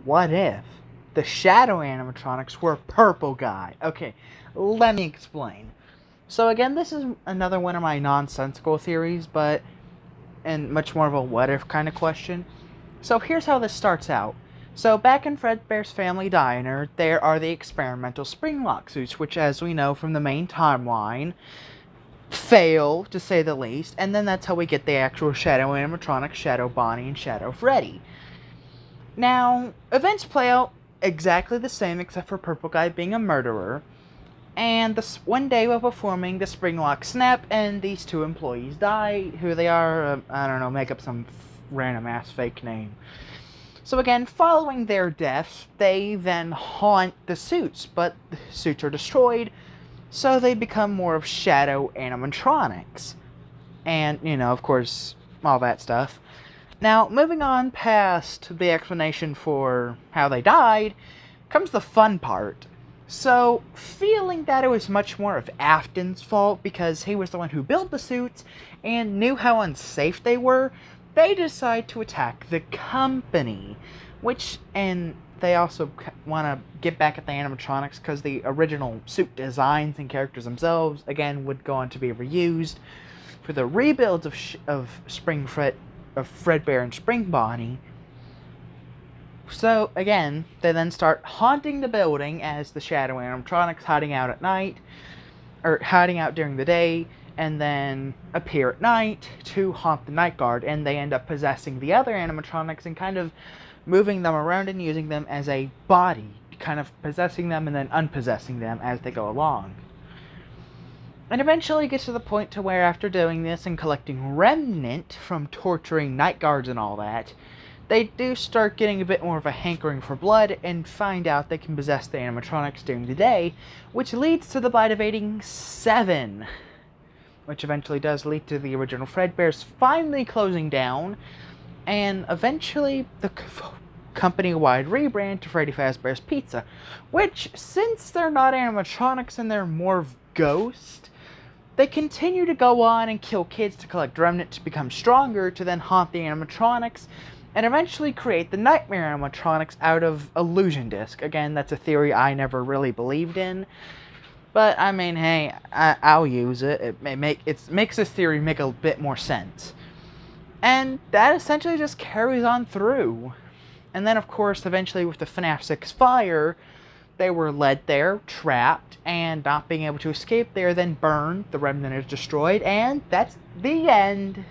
what if the shadow animatronics were a purple guy? Okay, let me explain. So again, this is another one of my nonsensical theories, but and much more of a what if kind of question. So here's how this starts out. So back in Fredbear's family diner, there are the experimental spring lock suits, which, as we know from the main timeline, fail to say the least, and then that's how we get the actual Shadow animatronics, Shadow Bonnie and Shadow Freddy. Now, events play out exactly the same except for Purple Guy being a murderer, and this one day while performing, the spring lock snap and these two employees die. Who they are, I don't know, make up some random ass fake name. So again, following their deaths, they then haunt the suits, but the suits are destroyed, so they become more of shadow animatronics. And, of course, all that stuff. Now, moving on past the explanation for how they died, comes the fun part. So, feeling that it was much more of Afton's fault because he was the one who built the suits and knew how unsafe they were, they decide to attack the company. And they also want to get back at the animatronics because the original suit designs and characters themselves, again, would go on to be reused for the rebuilds of Fredbear and Spring Bonnie. So, again, they then start haunting the building as the shadow animatronics hiding out at night, or hiding out during the day, and then appear at night to haunt the night guard, and they end up possessing the other animatronics and kind of moving them around and using them as a body, kind of possessing them and then unpossessing them as they go along. And eventually gets to the point to where after doing this and collecting remnant from torturing night guards and all that, they do start getting a bit more of a hankering for blood and find out they can possess the animatronics during the day, which leads to the Bite of 7, which eventually does lead to the original Fredbears finally closing down, and eventually the company-wide rebrand to Freddy Fazbear's Pizza, which, since they're not animatronics and they're more of ghosts, they continue to go on and kill kids to collect remnant to become stronger, to then haunt the animatronics, and eventually create the Nightmare animatronics out of Illusion Disc. Again, that's a theory I never really believed in, but I mean, hey, I'll use it. It makes this theory make a bit more sense. And that essentially just carries on through. And then, of course, eventually with the FNAF 6 fire, they were led there, trapped, and not being able to escape, they are then burned, the remnant is destroyed, and that's the end.